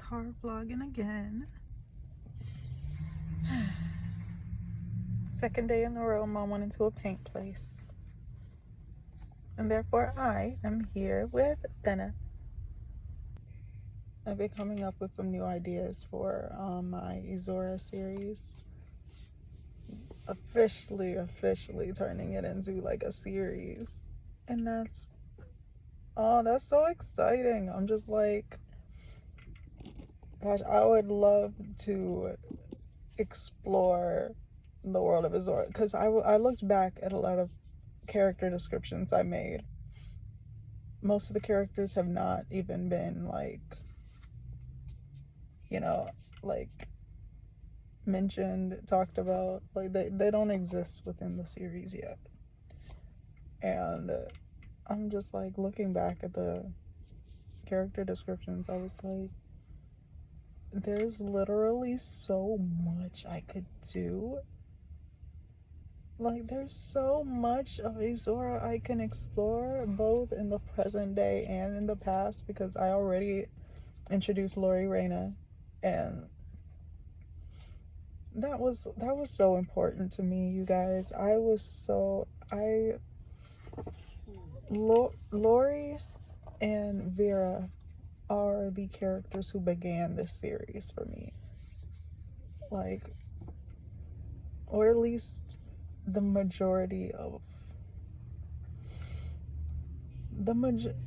car vlogging again. Second day in a row, Mom went into a paint place. And therefore, I am here with Benna. I've been coming up with some new ideas for my Izuora series. Officially turning it into like a series. And that's so exciting. I'm just like, gosh, I would love to explore the world of Izuora, because I looked back at a lot of character descriptions I made. Most of the characters have not even been like, like mentioned, talked about. Like they don't exist within the series yet. And I'm just like looking back at the character descriptions, I was like, there's literally so much I could do. Like, there's so much of Izuora I can explore, both in the present day and in the past, because I already introduced Lori Reyna, and that was so important to me, you guys. Lori and Vera are the characters who began this series for me. Like, or at least the majority of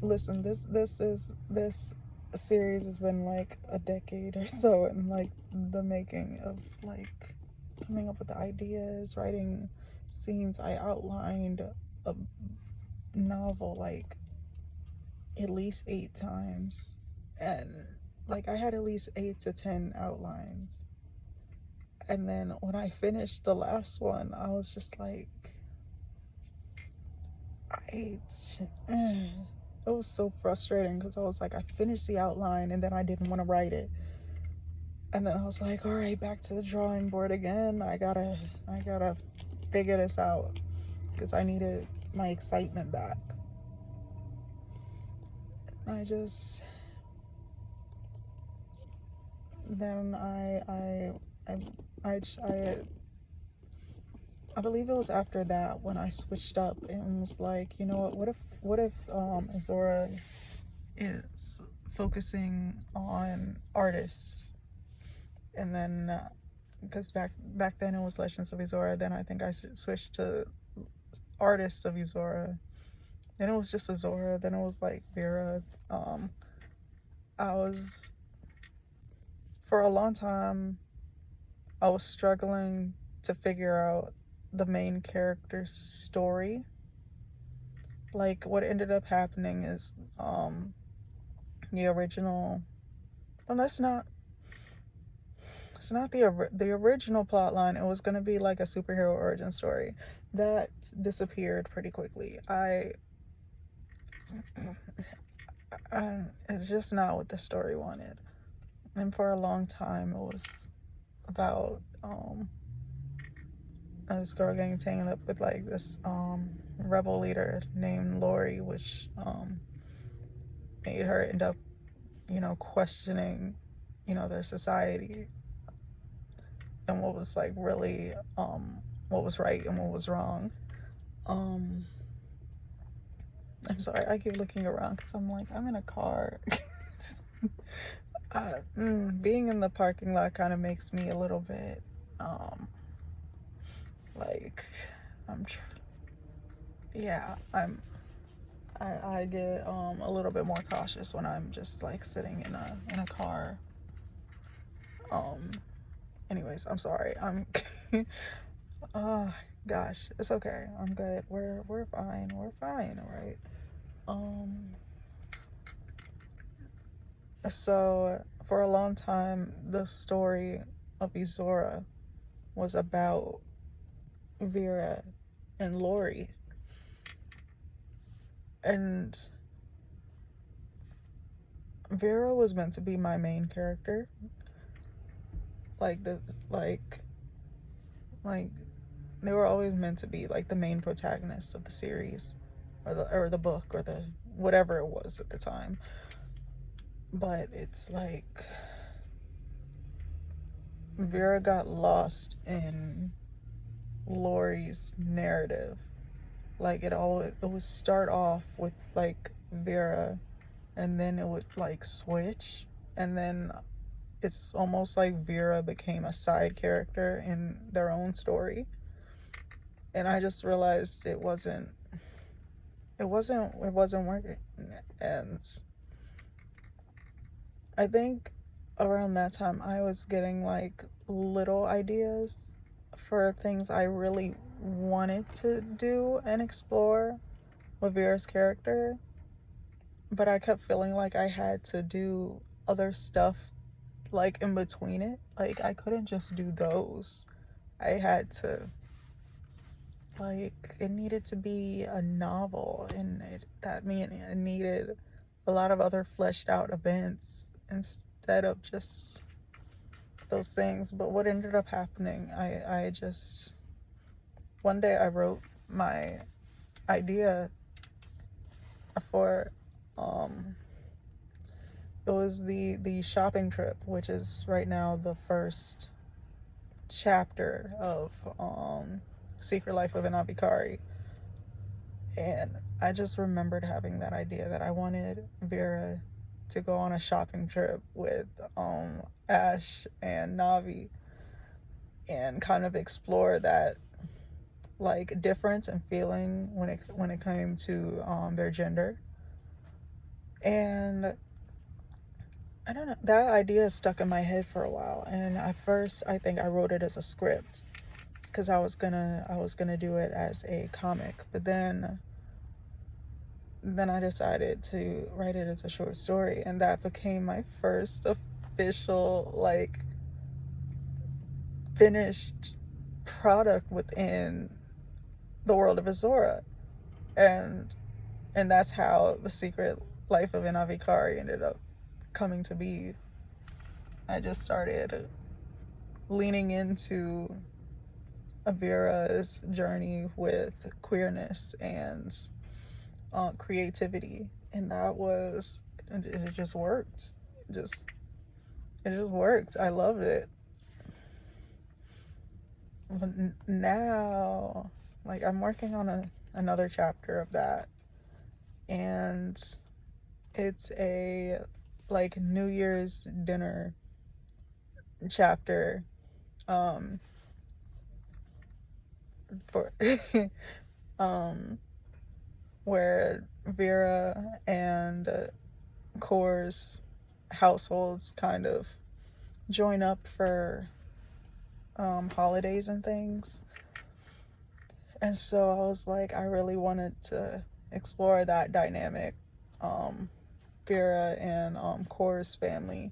listen, this series has been like a decade or so in like the making of, like coming up with the ideas, writing scenes. I outlined a novel like at least 8 times, and like I had at least 8 to 10 outlines. And then when I finished the last one, I was just like, it was so frustrating, because I was like, I finished the outline and then I didn't want to write it. And then I was like, all right, back to the drawing board again. I gotta figure this out, because I needed my excitement back. I just, then I believe it was after that when I switched up and was like, you know what if Izuora is focusing on artists, and then because back then it was Legends of Izuora, then I think I switched to Artists of Izuora, then it was just Izuora, then it was like Vera. I was, for a long time, I was struggling to figure out the main character's story. Like, what ended up happening is the original, well, it's not the original plot line. It was going to be like a superhero origin story that disappeared pretty quickly. It's just not what the story wanted. And for a long time it was about this girl getting tangled up with like this rebel leader named Lori, which made her end up, questioning, their society, and what was like really what was right and what was wrong. I'm sorry, I keep looking around because I'm like, I'm in a car. Being in the parking lot kind of makes me a little bit like I get a little bit more cautious when I'm just like sitting in a car. Anyways, I'm sorry. Oh gosh, it's okay. I'm good. We're fine. We're fine, all right? So for a long time, the story of Izuora was about Vera and Lori, and Vera was meant to be my main character. Like they were always meant to be like the main protagonist of the series, or the book, or the whatever it was at the time. But it's like, Vera got lost in Lori's narrative. Like it would start off with like Vera, and then it would like switch, and then it's almost like Vera became a side character in their own story. And I just realized it wasn't working. And I think around that time I was getting like little ideas for things I really wanted to do and explore with Vera's character, but I kept feeling like I had to do other stuff like in between it. Like I couldn't just do those. I had to, like, it needed to be a novel, and that meant it needed a lot of other fleshed out events instead of just those things. But what ended up happening, I just, one day I wrote my idea for, it was the shopping trip, which is right now the first chapter of Secret Life of an Avikari. And I just remembered having that idea that I wanted Vera to go on a shopping trip with Ash and Navi and kind of explore that like difference and feeling when it came to their gender. And I don't know, that idea stuck in my head for a while. And at first I think I wrote it as a script because I was gonna do it as a comic, but then I decided to write it as a short story, and that became my first official like finished product within the world of Izuora. and and that's how The Secret Life of an Avikari ended up coming to be. I just started leaning into Avira's journey with queerness and creativity, and it just worked. It just worked. I loved it. But now, like, I'm working on another chapter of that, and it's a like New Year's dinner chapter, um for um where Vera and Core's households kind of join up for holidays and things. And so I was like, I really wanted to explore that dynamic, um, Vera and Core's family,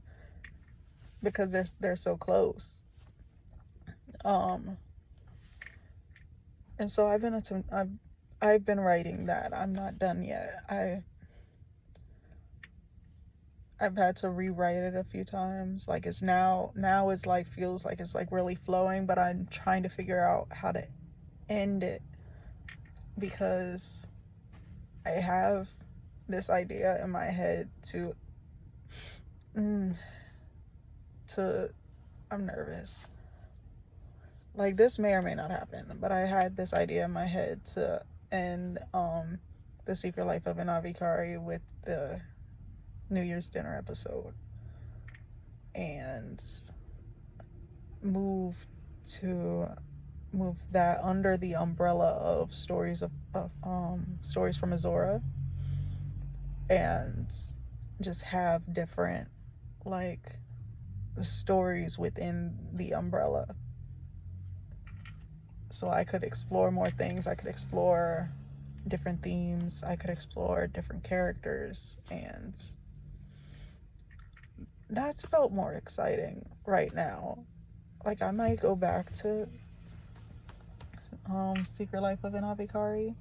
because they're so close. Um, and so I've been writing that. I'm not done yet. I've had to rewrite it a few times. Like it's now it's like feels like it's like really flowing, but I'm trying to figure out how to end it because I have this idea in my head mm, to I'm nervous. Like this may or may not happen, but I had this idea in my head to end The Secret Life of an Avikari with the New Year's dinner episode and move to move that under the umbrella of stories from Izuora, and just have different like stories within the umbrella, so I could explore more things. I could explore different themes, I could explore different characters, and that's felt more exciting right now. Like I might go back to Secret Life of an Avikari,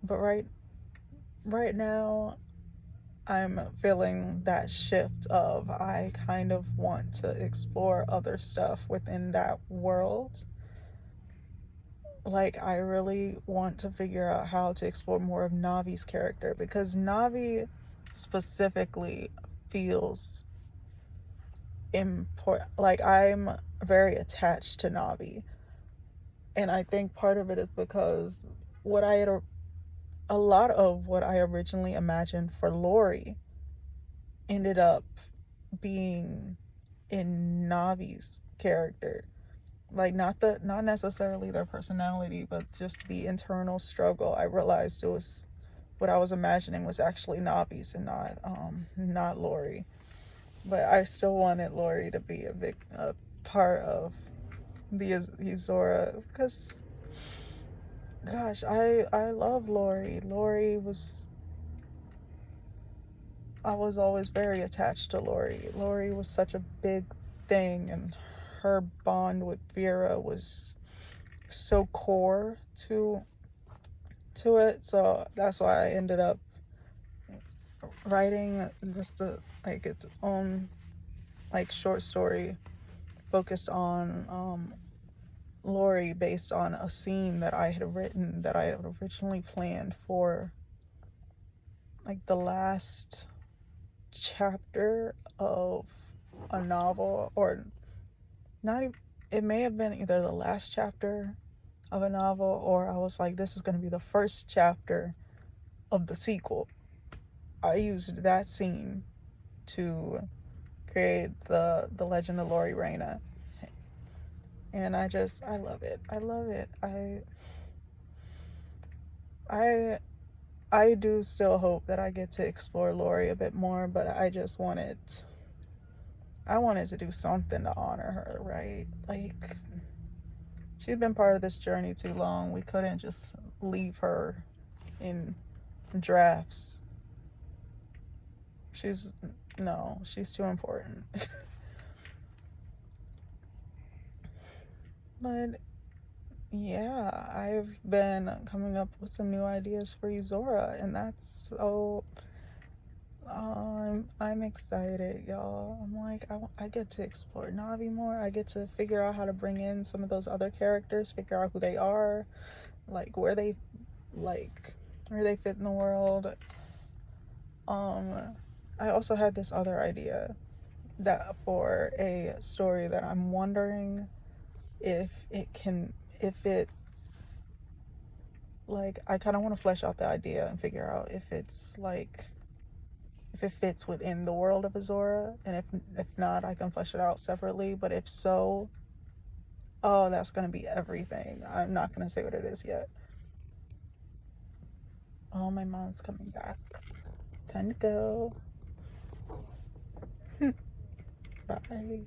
but right now I'm feeling that shift of I kind of want to explore other stuff within that world. Like I really want to figure out how to explore more of Navi's character, because Navi specifically feels important. Like, I'm very attached to Navi, and I think part of it is because what I had a lot of what I originally imagined for Lori ended up being in Navi's character. Like, not necessarily their personality, but just the internal struggle. I realized it was what I was imagining was actually Navi's and not Lori. But I still wanted Lori to be a part of the Izora, because gosh, I love Lori. I was always very attached to Lori. Lori was such a big thing, and her bond with Vera was so core to it. So that's why I ended up writing just like its own like short story focused on Lori, based on a scene that I had written that I had originally planned for like the last chapter of a novel, or not even, it may have been either the last chapter of a novel, or I was like, this is going to be the first chapter of the sequel. I used that scene to create the Legend of Lori Reyna, and I love it. I love it. I I do still hope that I get to explore Lori a bit more, but I wanted to do something to honor her, right? Like, she's been part of this journey too long. We couldn't just leave her in drafts. She's no, she's too important. But yeah, I've been coming up with some new ideas for Izora, and that's so I'm excited, y'all. I'm like, I get to explore Navi more. I get to figure out how to bring in some of those other characters, figure out who they are, like like where they fit in the world. Um, I also had this other idea that for a story that I'm wondering if it's like, I kind of want to flesh out the idea and figure out if it's like if it fits within the world of Azora, and if not, I can flesh it out separately. But if so, oh, that's gonna be everything. I'm not gonna say what it is yet. Oh, my mom's coming back. Time to go. Bye.